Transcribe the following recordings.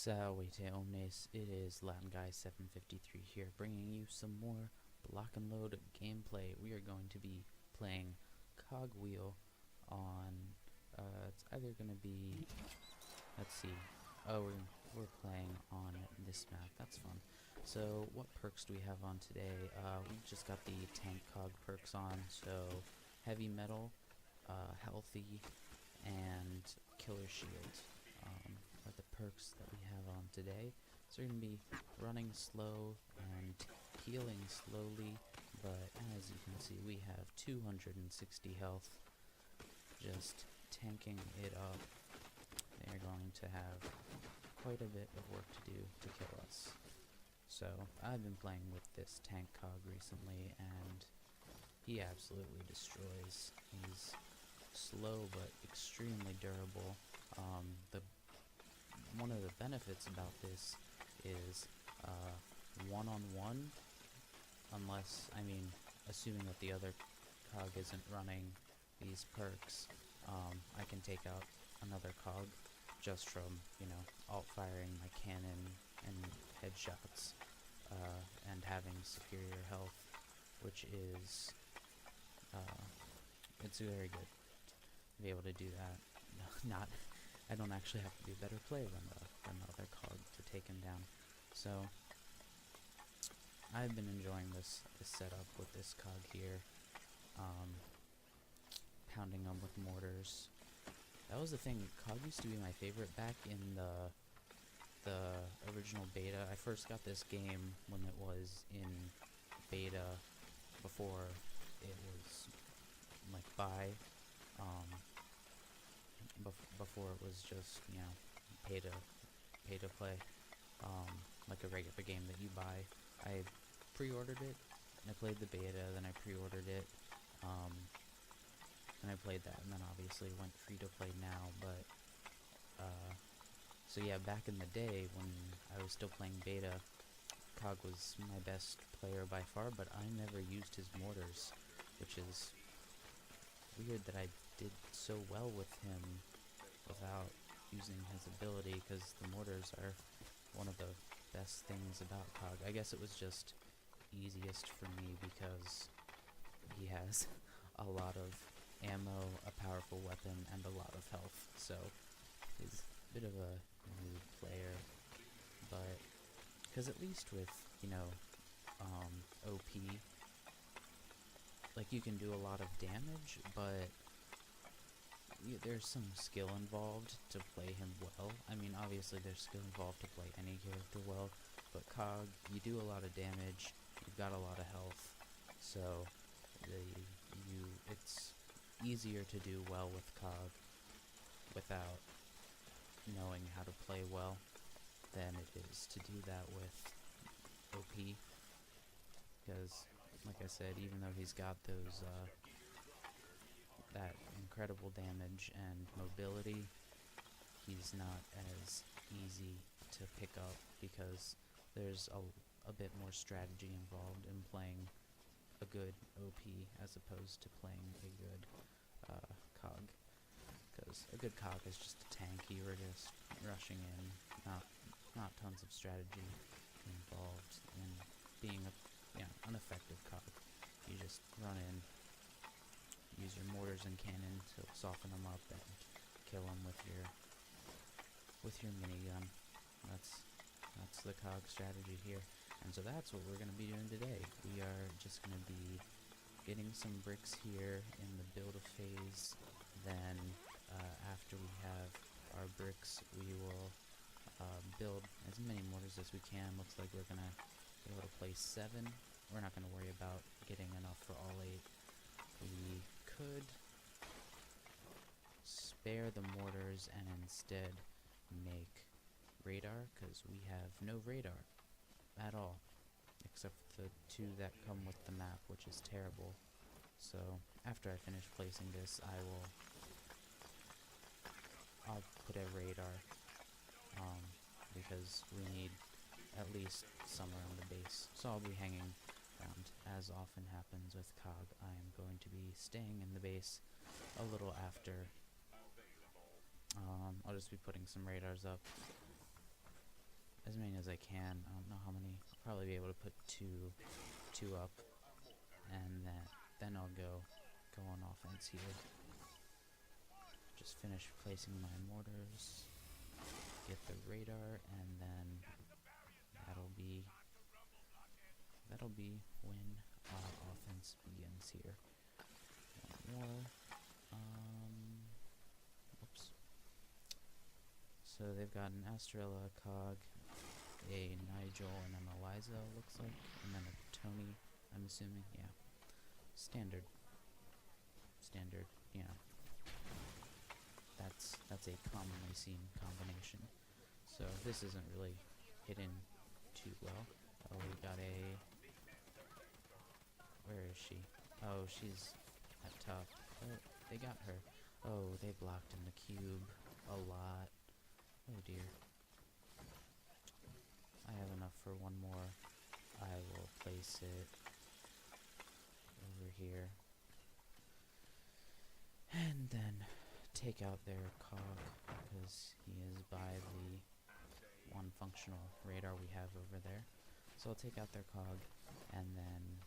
Salve omnes, it is Latin Guy 753 here, bringing you some more Block and Load gameplay. We are going to be playing Cogwheel on, it's either going to be, let's see, we're playing on this map, that's fun. So, what perks do we have on today? We just got the Tank Cog perks on, so Heavy Metal, Healthy, and Killer Shield are the perks that we have on today. So we're going to be running slow and healing slowly, but as you can see we have 260 health, just tanking it up. They're going to have quite a bit of work to do to kill us. So I've been playing with this Tank Cog recently and he absolutely destroys. He's slow but extremely durable. One of the benefits about this is one-on-one, assuming that the other cog isn't running these perks, I can take out another cog just from, alt-firing my cannon and headshots, and having superior health, which is, it's very good to be able to do that. I don't actually have to be a better player than the other cog to take him down. So I've been enjoying this setup with this cog here, pounding them with mortars. That was the thing. Cog used to be my favorite back in the original beta. I first got this game when it was in beta, before it was like before it was just, pay to play, like a regular game that you buy. I pre-ordered it, and I played the beta, then I pre-ordered it, and I played that, and then obviously went free to play now, but, so yeah, back in the day, when I was still playing beta, Cog was my best player by far, but I never used his mortars, which is weird that I did so well with him without using his ability, because the mortars are one of the best things about Cog. I guess it was just easiest for me because he has a lot of ammo, a powerful weapon, and a lot of health, so he's a bit of a noob player, but because at least with, OP, like, you can do a lot of damage, but there's some skill involved to play him well. I mean, obviously there's skill involved to play any character well, but Cog, you do a lot of damage, you've got a lot of health, so it's easier to do well with Cog without knowing how to play well than it is to do that with OP, because, like I said, even though he's got those, that incredible damage and mobility, he's not as easy to pick up because there's a bit more strategy involved in playing a good OP as opposed to playing a good cog, because a good cog is just a tank. You were just rushing in, not tons of strategy involved in being an effective cog. You just run in, use your mortars and cannon to soften them up and kill them with your minigun. That's the cog strategy here. And so that's what we're going to be doing today. We are just going to be getting some bricks here in the build phase. Then after we have our bricks, we will build as many mortars as we can. Looks like we're going to be able to place 7. We're not going to worry about getting enough for all 8. We could spare the mortars and instead make radar, because we have no radar at all, except for the 2 that come with the map, which is terrible. So after I finish placing this, I'll put a radar, because we need at least some around the base. So I'll be hanging around. As often happens with Cog, I am going to be staying in the base a little after. I'll just be putting some radars up as many as I can. I don't know how many. I'll probably be able to put two up, and then I'll go on offense here. Just finish placing my mortars, get the radar, and then that'll be when our offense begins here. One more. Oops. So they've got an Astrella, a Cog, a Nigel, and an Eliza, looks like, and then a Tony, I'm assuming. Yeah. Standard, you know. That's a commonly seen combination. So this isn't really hidden too well. Oh, we got a... Where is she? Oh, she's at top. Oh, they got her. Oh, they blocked in the cube a lot. Oh dear. I have enough for one more. I will place it over here. And then take out their Cog, because he is by the one functional radar we have over there. So I'll take out their Cog, and then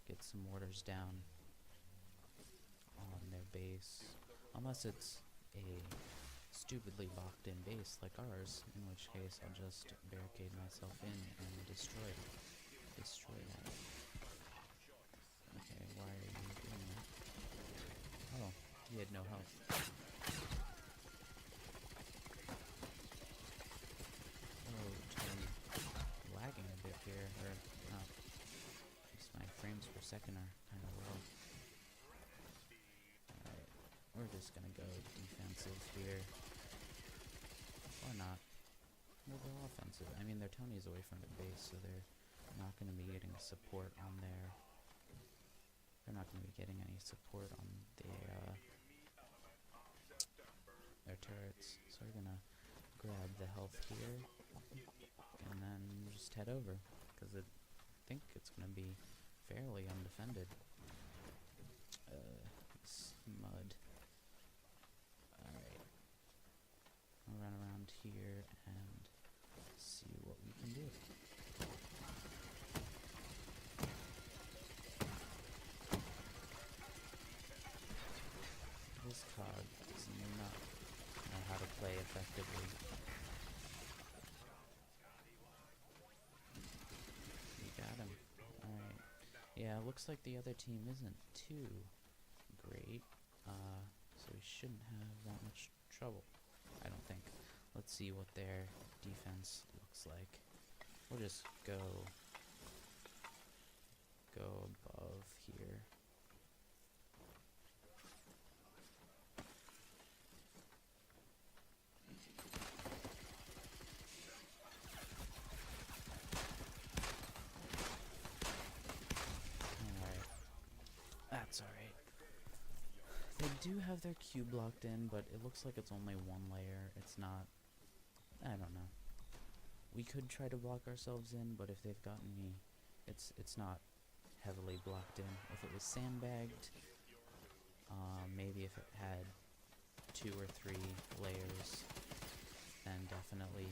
get some mortars down on their base. Unless it's a stupidly locked in base like ours, in which case I'll just barricade myself in and destroy that. Okay, why are you doing that? Oh, he had no health. Oh, totally lagging a bit here, or not. Just my frames per second are kind of low. Alright, we're just gonna go defensive here. Or not. We'll go offensive. I mean, their Tony's away from their base, so they're not going to be getting support on their... They're not going to be getting any support on their turrets. So we're going to grab the health here, and then just head over, because I think it's going to be fairly undefended. This mud. Alright. I'll run around here and see what we can do. This Cog does not know how to play effectively. We got him. Alright. Yeah, it looks like the other team isn't too great, so we shouldn't have that much trouble, I don't think. Let's see what their defense looks like. We'll just go above here. Alright. That's alright. They do have their cube locked in, but it looks like it's only one layer. It's not... I don't know. We could try to block ourselves in, but if they've got any... It's not heavily blocked in. If it was sandbagged, maybe if it had 2 or 3 layers, then definitely.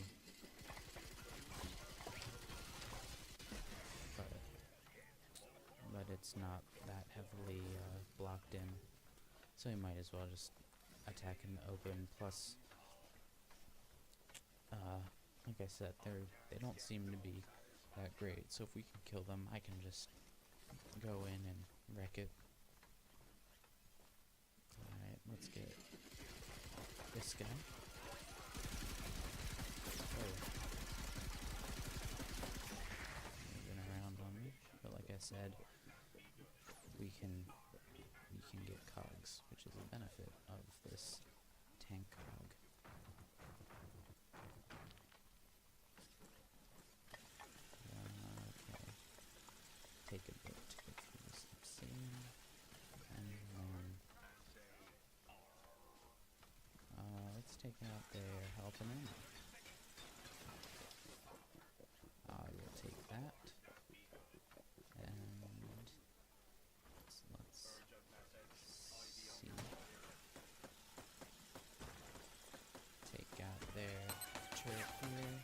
But it's not that heavily blocked in. So you might as well just attack in the open. Plus, like I said, they don't seem to be that great. So if we can kill them, I can just go in and wreck it. Alright, let's get this guy. Oh. Moving around on me. But like I said, we can get cogs, which is a benefit of this tank cog. Okay. Take a bit to get through this obsidian, and then let's take out their health and ammo. I will take that, and let's see. Take out their turret here.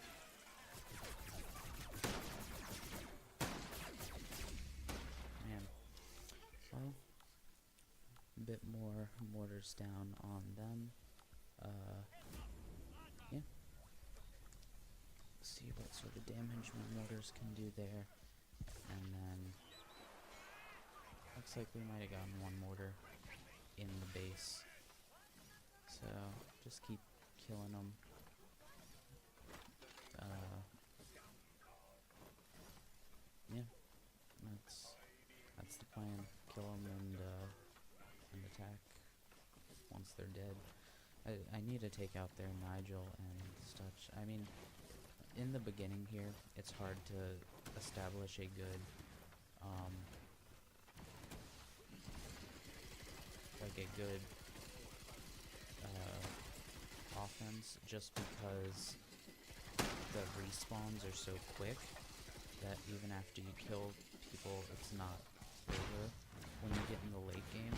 mortars down on them. Yeah. See what sort of damage my mortars can do there. And then looks like we might have gotten one mortar in the base. So just keep killing them. Yeah, that's the plan. Kill them and attack once they're dead. I need to take out their Nigel and such. I mean, in the beginning here, it's hard to establish a good, offense, just because the respawns are so quick that even after you kill people, it's not over. When you get in the late game,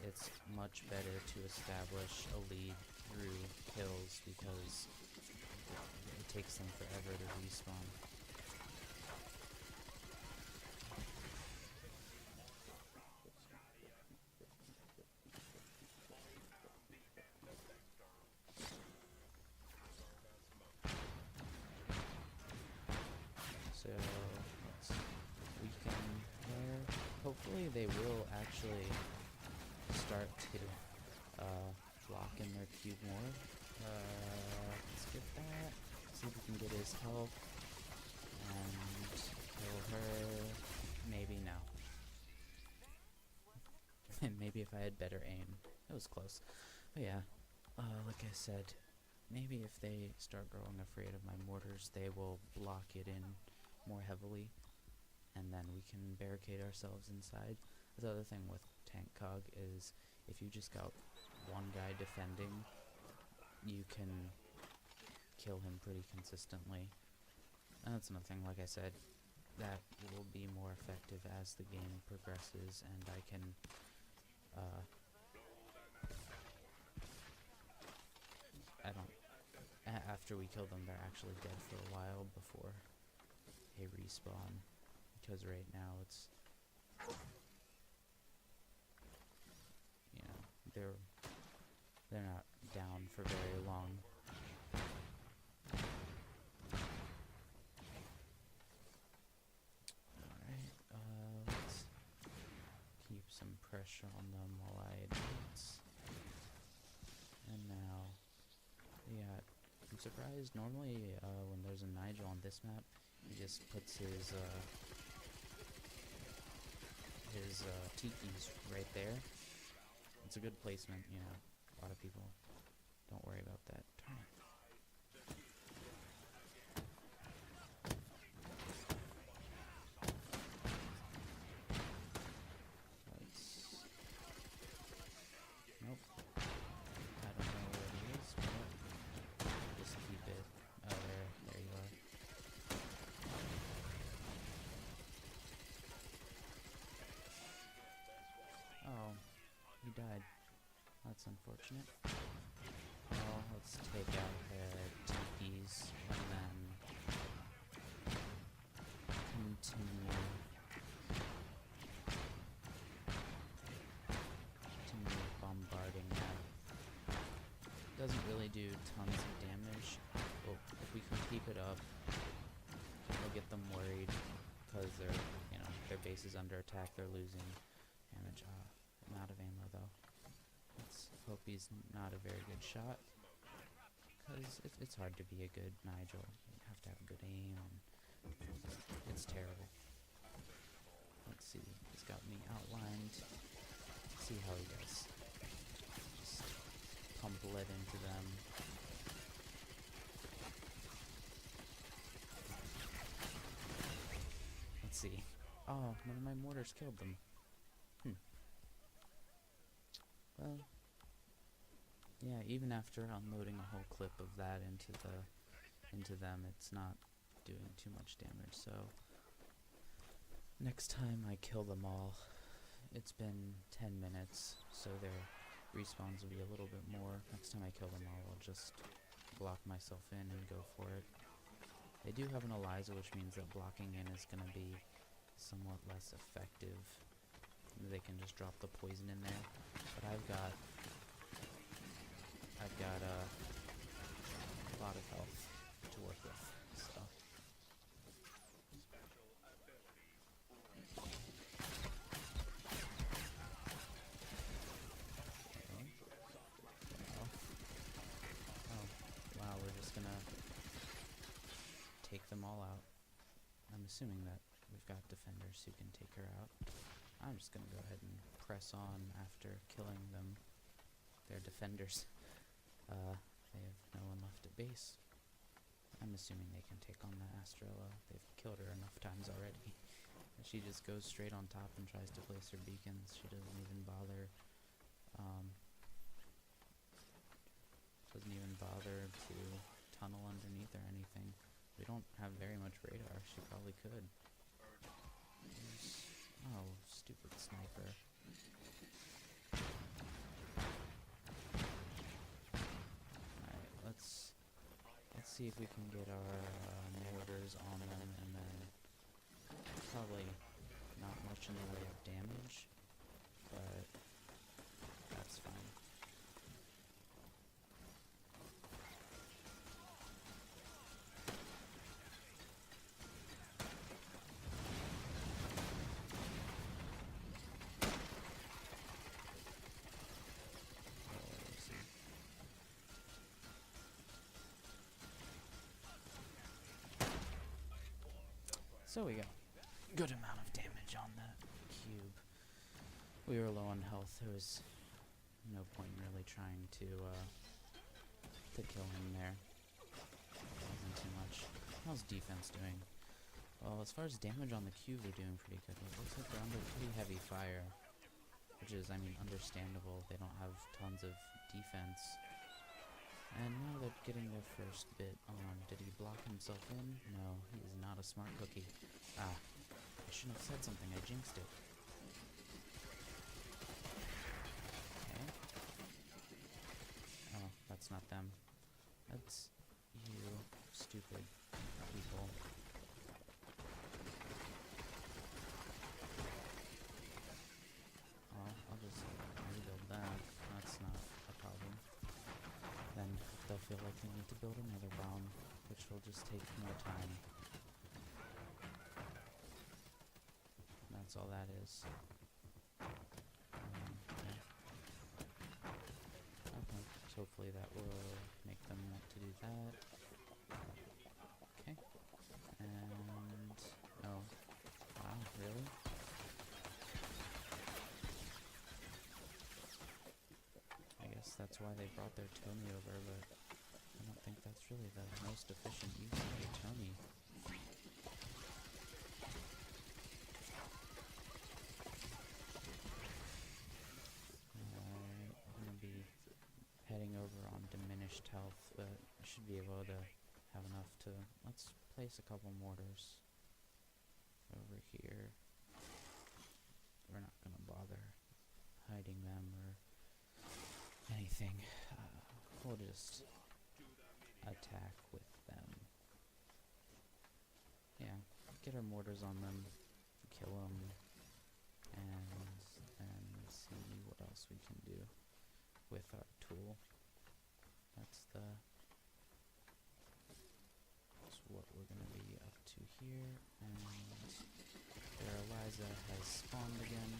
it's much better to establish a lead through kills because it takes them forever to respawn. So let's weaken there. Hopefully they will actually start to block in their cube more. Let's get that. See if we can get his health. And kill her. Maybe no. Maybe if I had better aim. It was close. But yeah, like I said, maybe if they start growing afraid of my mortars, they will block it in more heavily. And then we can barricade ourselves inside. The other thing with Tank Cog is if you just got one guy defending, you can kill him pretty consistently. And that's another thing, like I said, that will be more effective as the game progresses, and I can after we kill them, they're actually dead for a while before they respawn, because right now it's, you know, they're not down for very long. Alright, let's keep some pressure on them while I advance. And now, yeah, I'm surprised. Normally, when there's a Nigel on this map, he just puts his tikis right there. It's a good placement, you know. A lot of people don't worry about that. Turn it. Nope. I don't know where he is, but just keep it. Oh, there you are. Oh, he died. That's unfortunate. Well, let's take out the tikis and then continue bombarding them. Doesn't really do tons of damage, but if we can keep it up, we'll get them worried because they're, you know, their base is under attack. They're losing damage. I'm out of ammo though. Let's hope he's not a very good shot, because it's hard to be a good Nigel. You have to have good aim, and it's terrible. Let's see, he's got me outlined. Let's see how he does. Just pump lead into them. Let's see. Oh, one of my mortars killed them. Well, yeah, even after unloading a whole clip of that into them, it's not doing too much damage. So next time I kill them all, it's been 10 minutes, so their respawns will be a little bit more. Next time I kill them all, I'll just block myself in and go for it. They do have an Eliza, which means that blocking in is going to be somewhat less effective. they can just drop the poison in there. But I've got a lot of health to work with, so. Oh, wow, we're just gonna take them all out. I'm assuming that we've got defenders who can take her out. I'm just gonna go ahead and press on after killing them. They're defenders. They have no one left at base. I'm assuming they can take on the Astrella. They've killed her enough times already. She just goes straight on top and tries to place her beacons. She doesn't even bother. Doesn't even bother to tunnel underneath or anything. We don't have very much radar. She probably could. Oh, stupid sniper. Alright, let's see if we can get our mortars on them, and then probably not much in the way of damage, but that's fine. So we got a good amount of damage on that cube. We were low on health. There was no point in really trying to kill him there. Wasn't too much. How's defense doing? Well, as far as damage on the cube, we're doing pretty good. It looks like we're under pretty heavy fire, which is, I mean, understandable. They don't have tons of defense. And now they're getting their first bit on. Did he block himself in? No, he is not a smart cookie. Ah, I shouldn't have said something. I jinxed it. Okay. Oh, that's not them. That's you, stupid people. Oh, I'll just rebuild that. That's not a problem. Then they'll feel like they need to build another bomb, which will just take more time. That's all that is. Okay. Okay, so hopefully that will make them want to do that. Okay. And... oh. Wow, really? I guess that's why they brought their Tony over, but I don't think that's really the most efficient use of the Tony. I'm gonna be heading over on diminished health, but I should be able to have enough to... let's place a couple mortars over here. We're not gonna bother hiding them or anything. We'll just attack with them. Yeah, get our mortars on them, kill them, and then see what else we can do with our tool. That's what we're gonna be up to here. And there, Eliza has spawned again.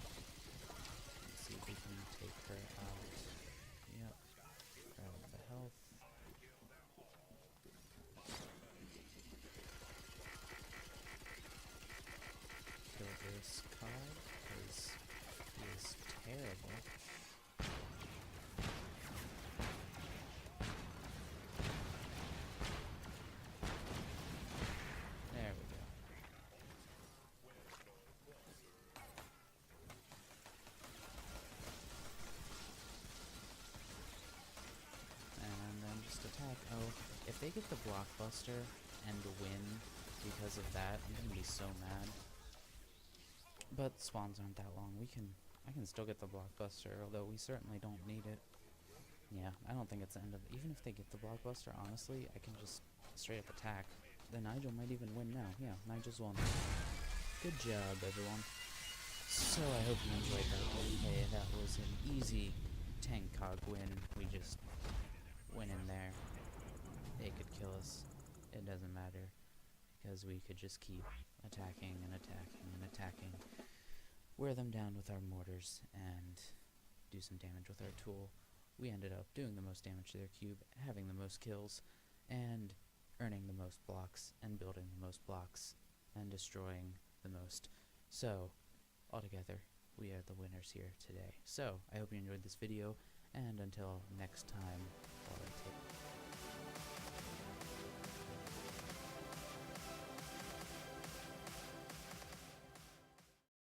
Let's see if we can take her out. Yep. Grab the health. Kill this cog, because he is terrible. There we go. And then just attack. Oh, if they get the blockbuster and win because of that, I'm gonna be so mad. But spawns aren't that long. I can still get the blockbuster, although we certainly don't need it. Yeah, I don't think it's the end of it. Even if they get the blockbuster, honestly, I can just straight up attack. Then Nigel might even win now. Yeah, Nigel's won. Good job, everyone. So I hope you enjoyed that gameplay. That was an easy tank cog win. We just went in there. They could kill us. It doesn't matter, because we could just keep attacking and attacking and attacking. Wear them down with our mortars and do some damage with our tool. We ended up doing the most damage to their cube, having the most kills, and earning the most blocks, and building the most blocks, and destroying the most. So, altogether, we are the winners here today. So, I hope you enjoyed this video, and until next time,